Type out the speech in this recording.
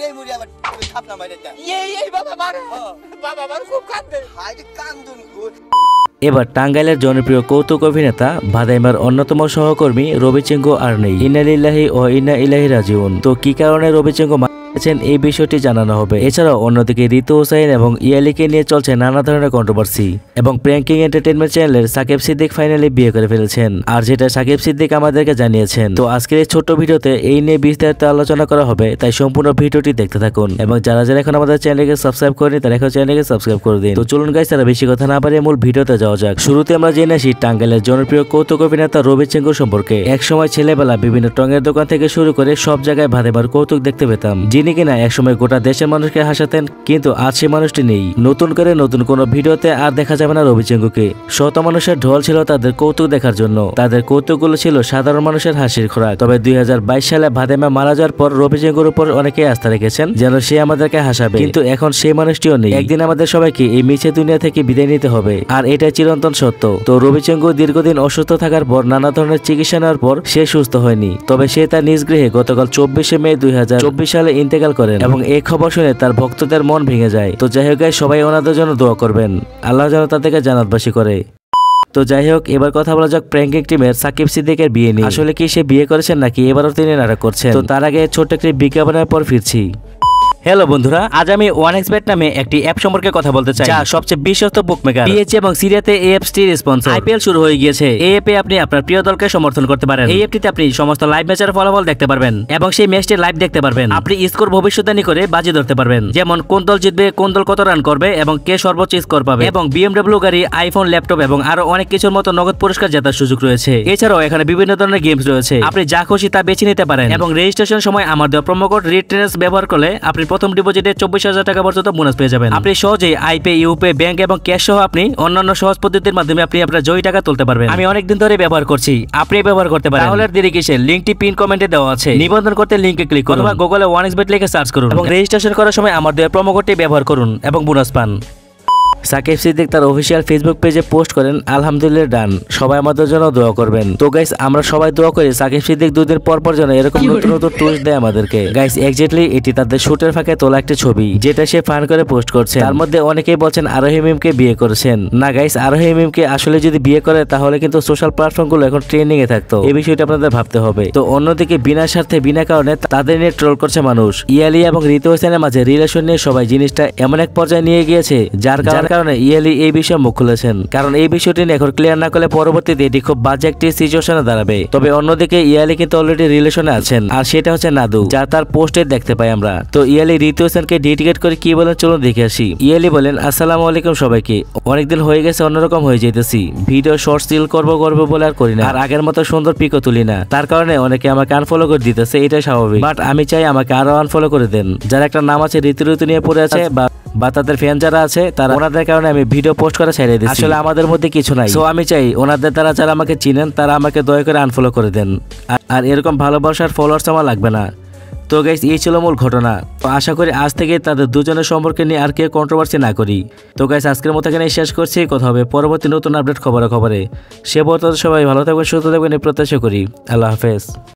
এই মুড়ি আবার থাপনা মাইরে দেন। এই বাবা মারে, বাবা আমার খুব কান্দে। হাই কান্দুন গুড। এবার টাঙ্গাইলের জনপ্রিয় কৌতুক অভিনেতা ভাদাইমার অন্যতম সহকর্মী রবি চেঙ্গু আর নেই। ইন্না লিল্লাহি ও ইন্না ইলাইহি রাজিউন। তো কি কারণে রবি চেঙ্গু এই বিষয়টি জানানো হবে। এছাড়াও অন্যদিকে ঋতু হোসাইন এবং ইয়ালিকে নিয়ে চলছে নানা ধরনের কন্ট্রোভার্সি এবং প্র্যাঙ্কিং এন্টারটেইনমেন্ট চ্যানেলের সাকিব সিদ্দিক ফাইনালি বিয়ে করে ফেলেছেন, আর যেটা সাকিব সিদ্দিক আমাদেরকে জানিয়েছেন। তো আজকের এই ছোট্ট ভিডিওতে এই নিয়ে বিস্তারিত আলোচনা করা হবে, তাই সম্পূর্ণ ভিডিওটি দেখতে থাকুন এবং যারা যারা এখন আমাদের চ্যানেলকে সাবস্ক্রাইব করেনি তারা এখন চ্যানেলকে সাবস্ক্রাইব করে দিন। তো চলুন গাইস, তারা বেশি কথা না বাড়িয়ে মূল ভিডিওতে যাওয়া যাক। শুরুতে আমরা জেনে আসি টাঙ্গাইলের জনপ্রিয় কৌতুক অভিনেতা রবি চেঙ্গুর সম্পর্কে। একসময় ছেলেবেলা বিভিন্ন টঙের দোকান থেকে শুরু করে সব জায়গায় ভাদাইমার কৌতুক দেখতে পেতাম, যিনি কিনা একসময় গোটা দেশের মানুষকে হাসাতেন। কিন্তু আজ সে মানুষটি নেই। নতুন করে নতুন কোনো ভিডিওতে আর দেখা যাবে না রবি চেঙ্গুকে। শত মানুষের ঢল ছিল তাদের কৌতুক দেখার জন্য। তাদের কৌতুকগুলো ছিল সাধারণ মানুষের হাসির খোরাক। তবে 2022 সালে ভাদাইমা মারা যাওয়ার পর রবি চেঙ্গুর উপর অনেকেই আস্থা রেখেছেন যেন সে আমাদেরকে হাসাবে, কিন্তু এখন সেই মানুষটিও নেই। একদিন আমাদের সবাইকে এই মিছে দুনিয়া থেকে বিদায় নিতে হবে, আর এটা চিরন্তন সত্য। তো রবি চেঙ্গু দীর্ঘদিন অসুস্থ থাকার পর নানা ধরনের চিকিৎসা নেওয়ার পর সে সুস্থ হয়নি। তবে সে তার নিজ গৃহে গতকাল 24শে মে 2024 সালে ইন্তেকাল করেন এবং এই খবর শুনে তার ভক্তদের মন ভেঙে যায়। তো যাই হোক, সবাই ওনাদের জন্য দোয়া করবেন, আল্লাহ যেন তাদেরকে জান্নাতবাসী করে। তো যাই হোক, এবার কথা বলা যাক প্র্যাঙ্কিং টিমের সাকিব সিদ্দিকের বিয়ে নিয়ে। আসলে কি সে বিয়ে করেছেন নাকি এবারও তিনি নাটক করছেন? তো তার আগে ছোট্ট একটি বিজ্ঞাপনের পর ফিরছি। হ্যালো বন্ধুরা, আজ আমি 1xBet নামে একটি অ্যাপ সম্পর্কে কথা বলতে চাই, যা সবচেয়ে বিশ্বস্ত বুকমেকার। পিএইচ এবং সিরিয়াতে এই অ্যাপটি স্পন্সর। আইপিএল শুরু হয়ে গিয়েছে। এই অ্যাপে আপনি আপনার প্রিয় দলকে সমর্থন করতে পারেন। এই অ্যাপটিতে আপনি সমস্ত লাইভ ম্যাচের ফলাফল দেখতে পারবেন এবং সেই ম্যাচটি লাইভ দেখতে পারবেন। আপনি স্কোর ভবিষ্যদ্বাণী করে বাজি ধরতে পারবেন, যেমন কোন দল জিতবে, কোন দল কত রান করবে এবং কে সর্বোচ্চ স্কোর পাবে, এবং বিএমডব্লিউ গাড়ি, আইফোন, ল্যাপটপ এবং আরো অনেক কিছুর মতো নগদ পুরস্কার জেতার সুযোগ রয়েছে। এছাড়াও এখানে বিভিন্ন ধরনের গেমস রয়েছে, আপনি যা খুশি তা বেছে নিতে পারেন। এবং রেজিস্ট্রেশন সময় আমার দেওয়া প্রোমো কোড রিটেন্স ব্যবহার করলে আপনি প্রথম ডিপোজিটে 24,000 টাকা পর্যন্ত বোনাস পেয়ে যাবেন। আপনি সহজেই আইপে, ইউপে, ব্যাংক এবং ক্যাশ সহ আপনি অন্যান্য সহজ পদ্ধতির মাধ্যমে আপনি আপনার জয়ী টাকা তুলতে পারবেন। আমি অনেকদিন ধরে ব্যবহার করছি, আপনি ব্যবহার করতে পারেন। তাহলে দেরি কিসের? লিংকটি পিন কমেন্টে দেওয়া আছে। নিবন্ধন করতে লিংকে ক্লিক করুন অথবা গুগলে 1xBet লিখে সার্চ করুন এবং রেজিস্ট্রেশন করার সময় আমার দেওয়া প্রোমো কোডটি ব্যবহার করুন এবং বোনাস পান। সাকিব সিদ্দিক তার অফিসিয়াল ফেসবুক পেজে পোস্ট করেন, আলহামদুলিল্লাহ ডান, সবাই আমাদের জন্য দোয়া করবেন। তো গাইস, আমরা সবাই দোয়া করি সাকিব সিদ্দিক দুদিন পর পর যেন এরকম নতুন নতুন টুইস্ট দেয় আমাদেরকে। গাইস, এক্স্যাক্টলি এটি তাদের শুটের ফাঁকে তোলা একটা ছবি, যেটা সে ফান করে পোস্ট করছে। তার মধ্যে অনেকেই বলছেন আরোহী মিমকে বিয়ে করেছেন। না গাইস, আরোহী মিমকে আসলে যদি বিয়ে করে তাহলে কিন্তু সোশ্যাল প্ল্যাটফর্মগুলো এখন ট্রেন্ডিং এ থাকতো। এই বিষয়টা আপনাদের ভাবতে হবে। তো অন্যদিকে বিনা স্বার্থে বিনা কারণে তাদের নিয়ে ট্রোল করছে মানুষ। ইয়ালি এবং ঋতু হোসেনের মাঝে রিলেশন নিয়ে সবাই জিনিসটা এমন এক পর্যায়ে নিয়ে গিয়েছে যার কারণে ইয়ালি এই বিষয়ে মুখ খুলেছেন, কারণ এই বিষয়টি এখন ক্লিয়ার না করলে পরবর্তীতে এটি খুব বাজে একটি সিচুয়েশনে দাঁড়াবে। তবে অন্যদিকে ইয়ালি কিন্তু অলরেডি রিলেশনে আছেন, আর সেটা হচ্ছে নাদু, যা তার পোস্টে দেখতে পাই আমরা। তো ইয়ালি ঋতু হোসেনকে ডেডিকেট করে কি বলেন চলুন দেখে আসি। ইয়ালি বলেন, আসসালামু আলাইকুম সবাইকে, অনেকদিন হয়ে গেছে অন্যরকম হয়ে যেতেছি, ভিডিও শর্ট সিল করবো বলে আর করি না, আর আগের মতো সুন্দর পিকও তুলি না। তার কারণে অনেকে আমাকে আনফলো করে দিতেছে, এটাই স্বাভাবিক। বাট আমি চাই আমাকে আরো আনফলো করে দেন। যারা একটা নাম আছে ঋতু নিয়ে পড়ে আছে বা তাদের ফ্যান যারা আছে, তারা ওনাদের কারণে আমি ভিডিও পোস্ট করা ছেড়ে দিচ্ছি। আসলে আমাদের মধ্যে কিছু নাই। সো আমি চাই ওনাদের দ্বারা যারা আমাকে চিনেন তারা আমাকে দয়া করে আনফলো করে দেন, আর এরকম ভালোবাসার ফলোয়ার্স আমার লাগবে না। তো গাইস, এই ছিল মূল ঘটনা। তো আশা করি আজ থেকে তাদের দুজনের সম্পর্কে নিয়ে আর কেউ কন্ট্রোভার্সি না করি। তো গাইস, আজকের মতো এখানে শেষ করছি। কথা হবে পরবর্তী নতুন আপডেট খবরে। সে পর্যন্ত সবাই ভালো থাকবেন, সুস্থ থাকবেন এই প্রত্যাশা করি। আল্লাহ হাফেজ।